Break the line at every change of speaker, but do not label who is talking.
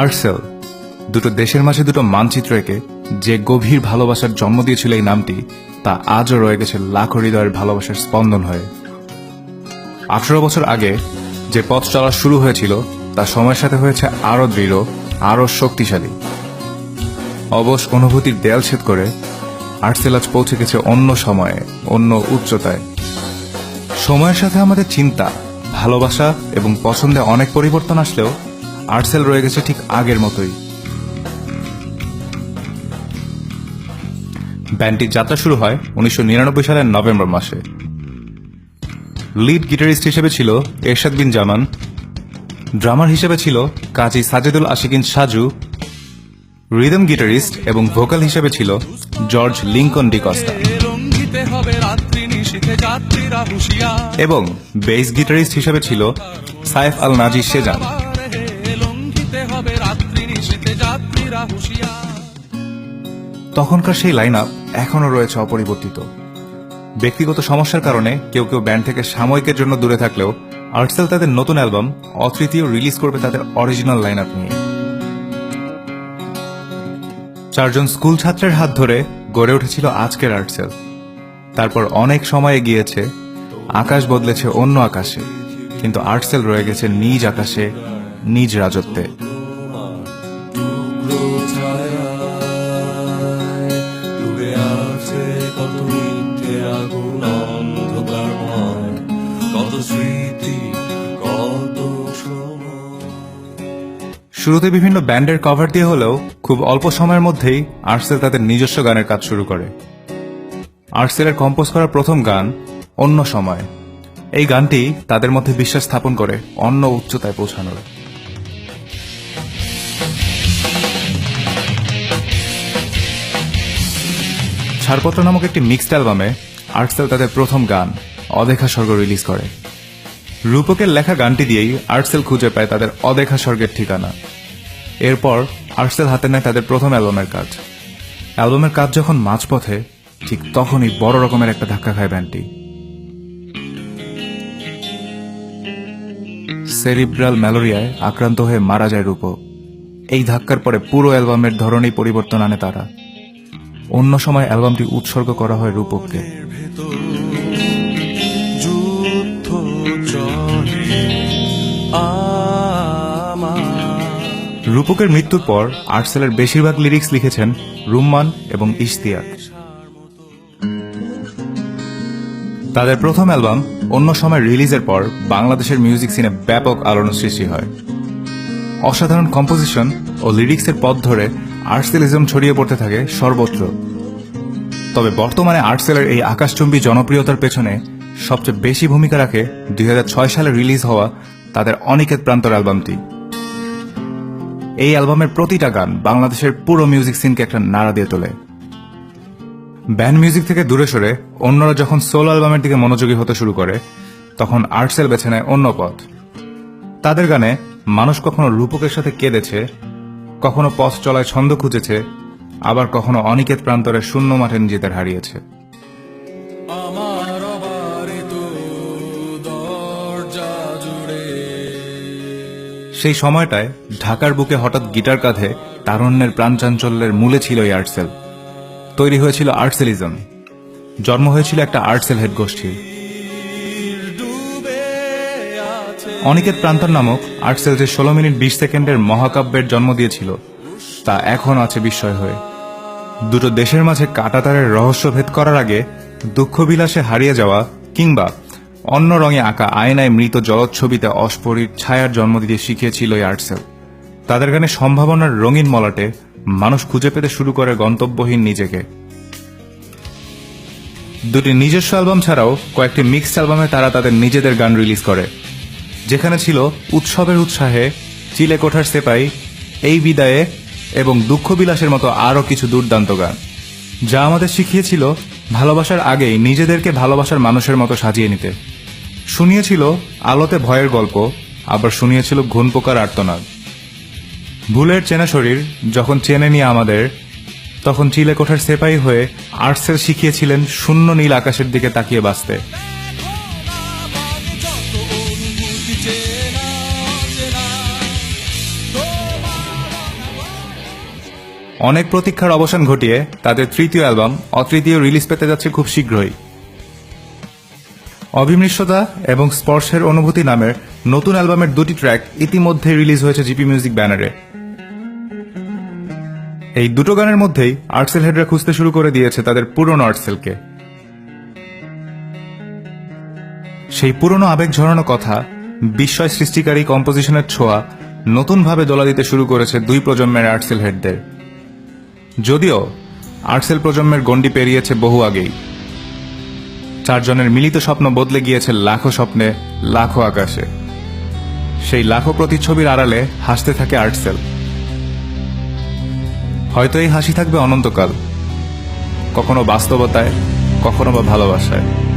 আর্টসেল, দুটো দেশের মাঝে দুটো মানচিত্র এঁকে যে গভীর ভালোবাসার জন্ম দিয়েছিল এই নামটি, তা আজও রয়ে গেছে লাখো হৃদয়ের ভালোবাসার স্পন্দন হয়ে। 18 বছর আগে যে পথ চলা শুরু হয়েছিল তা সময়ের সাথে হয়েছে আরো দৃঢ়, আরো শক্তিশালী। অবশ অনুভূতির দেয়াল ছেদ করে আর্টসেল আজ পৌঁছে গেছে অন্য সময়ে, অন্য উচ্চতায়। সময়ের সাথে আমাদের চিন্তা, ভালোবাসা এবং পছন্দে অনেক পরিবর্তন আসলেও আর্টসেল রয়ে গেছে ঠিক আগের মতোই। ব্যান্ডটির যাত্রা শুরু হয় 1999 সালের নভেম্বর মাসে। লিড গিটারিস্ট হিসেবে ছিল এরশাদ বিন জামান, ড্রামার হিসেবে ছিল কাজী সাজেদুল আশিকিন সাজু, রিদম গিটারিস্ট এবং ভোকাল হিসেবে ছিল জর্জ লিঙ্কন ডি কস্তা, এবং বেস গিটারিস্ট হিসেবে ছিল সাইফ আল নাজি সেজান। তখনকার সেই লাইন আপ এখনো রয়েছে অপরিবর্তিত। ব্যক্তিগত সমস্যার কারণে কেউ কেউ ব্যান্ড থেকে সাময়িকের জন্য দূরে থাকলেও আর্টসেল তাদের নতুন অ্যালবাম অতৃতীয় রিলিজ করবে তাদের অরিজিনাল লাইন আপ নিয়ে। 4 জন স্কুল ছাত্রের হাত ধরে গড়ে উঠেছিল আজকের আর্টসেল। তারপর অনেক সময় গিয়েছে, আকাশ বদলেছে অন্য আকাশে, কিন্তু আর্টসেল রয়ে গেছে নিজ আকাশে, নিজ রাজত্বে। শুরুতে বিভিন্ন ব্যান্ডের কভার দিয়ে হলেও খুব অল্প সময়ের মধ্যেই আর্টসেল তাদের নিজস্ব গানের কাজ শুরু করে। আর্টসেলের কম্পোজ করা প্রথম গান অন্য সময়। এই গানটি তাদের মধ্যে বিশ্বাস স্থাপন করে অন্য উচ্চতায় পৌঁছানোর। ছাড়পত্র নামক একটি মিক্সড অ্যালবামে আর্টসেল তাদের প্রথম গান অদেখা স্বর্গ রিলিজ করে। রূপকের লেখা গানটি দিয়েই আর্টসেল খুঁজে পায় তাদের অদেখা স্বর্গের ঠিকানা। এরপর আর্টসেল হাতে নেয় তাদের প্রথম অ্যালবামের কাজ। অ্যালবামের কাজ যখন মাঝপথে, ঠিক তখনই বড় রকমের একটা ধাক্কা খায় ব্যান্ডটি। সেরিব্রাল ম্যালেরিয়ায় আক্রান্ত হয়ে মারা যায় রূপক। এই ধাক্কার পরে পুরো অ্যালবামের ধরনেই পরিবর্তন আনে তারা। অন্য সময় অ্যালবামটি উৎসর্গ করা হয় রূপককে। রূপকের মৃত্যুর পর আর্টসেলের বেশিরভাগ লিরিক্স লিখেছেন রুম্মান এবং ইশতিয়াক। তাদের প্রথম অ্যালবাম অন্য সময় রিলিজের পর বাংলাদেশের মিউজিক সিনে ব্যাপক আলোড়ন সৃষ্টি হয়। অসাধারণ কম্পোজিশন ও লিরিক্সের পথ ধরে আর্টসেলিজম ছড়িয়ে পড়তে থাকে সর্বত্র। তবে বর্তমানে আর্টসেলের এই আকাশচুম্বী জনপ্রিয়তার পেছনে সবচেয়ে বেশি ভূমিকা রাখে 2006 সালে রিলিজ হওয়া তাদের অনিকেত প্রান্তর অ্যালবামটি। এই অ্যালবামের প্রতিটা গান বাংলাদেশের পুরো মিউজিক সিনকে একটা নাড়া দিয়ে তোলে। ব্যান্ড মিউজিক থেকে দূরে সরে অন্যরা যখন সোলো অ্যালবামের দিকে মনোযোগী হতে শুরু করে, তখন আর্টসেল বেছে নেয় অন্য পথ। তাদের গানে মানুষ কখনো রূপকের সাথে কেঁদেছে, কখনো পথ চলায় ছন্দ খুঁজেছে, আবার কখনো অনিকেত প্রান্তরের শূন্য মাঠে নিজেদের হারিয়েছে। সেই সময়টায় ঢাকার বুকে হঠাৎ গিটার কাঁধে তারুণ্যের প্রাণচাঞ্চল্যের মূলে ছিল এই আর্টসেল। তৈরি হয়েছিল আর্টসেলিজম, জন্ম হয়েছিল একটা আর্টসেল হেড গোষ্ঠী। অনিকেত প্রান্তর নামক আর্টসেল যে 16 মিনিট 20 সেকেন্ডের মহাকাব্যের জন্ম দিয়েছিল, তা এখন আছে বিস্ময় হয়ে। দুটো দেশের মাঝে কাঁটাতারের রহস্য ভেদ করার আগে দুঃখ বিলাসে হারিয়ে যাওয়া, কিংবা অন্য রঙে আঁকা আয়নায় মৃত জলচ্ছবিতে অস্ফরিত ছায়ার জন্ম দিতে শিখিয়েছিল এই আর্টসেল। তাদের গানে সম্ভাবনার রঙিন মলাটে মানুষ খুঁজে পেতে শুরু করে গন্তব্যহীন নিজেকে। দুটি নিজস্ব অ্যালবাম ছাড়াও কয়েকটি মিক্সড অ্যালবামে তারা তাদের নিজেদের গান রিলিজ করে, যেখানে ছিল উৎসবের উৎসাহে, চিলে কোঠার সেপাই, এই বিদায়ে এবং দুঃখ বিলাসের মতো আরও কিছু দুর্দান্ত গান, যা আমাদের শিখিয়েছিল ভালোবাসার আগেই নিজেদেরকে ভালোবাসার মানুষের মতো সাজিয়ে নিতে। শুনিয়েছিল আলোতে ভয়ের গল্প, আবার শুনিয়েছিল ঘুণ পোকার আর্তনাদ। ভুলের চেনা শরীর যখন চেনে নিয়ে আমাদের, তখন চিলে কোঠার সেপাই হয়ে আর্টসেল শিখিয়েছিলেন শূন্য নীল আকাশের দিকে তাকিয়ে বাঁচতে। অনেক প্রতীক্ষার অবসান ঘটিয়ে তাদের তৃতীয় অ্যালবাম অতৃতীয় রিলিজ পেতে যাচ্ছে খুব শীঘ্রই। অবিমৃশ্যতা এবং স্পর্শের অনুভূতি নামের নতুন অ্যালবামের দুটি ট্র্যাক ইতিমধ্যে রিলিজ হয়েছে জিপি মিউজিক ব্যানারে। এই দুটো গানের মধ্যেই আর্টসেল হেডরা খুঁজতে শুরু করে দিয়েছে তাদের পুরনো আর্টসেলকে। সেই পুরনো আবেগ ঝরানো কথা, বিস্ময় সৃষ্টিকারী কম্পোজিশনের ছোঁয়া নতুনভাবে দোলা দিতে শুরু করেছে দুই প্রজন্মের আর্টসেল হেডদের। যদিও আর্টসেল প্রজন্মের গণ্ডি পেরিয়েছে বহু আগেই। চারজনের মিলিত স্বপ্ন বদলে গিয়েছে লাখো স্বপ্নে, লাখো আকাশে। সেই লাখো প্রতিচ্ছবির আড়ালে হাসতে থাকে আর্টসেল। হয়তো এই হাসি থাকবে অনন্তকাল, কখনো বাস্তবতায়, কখনো বা ভালোবাসায়।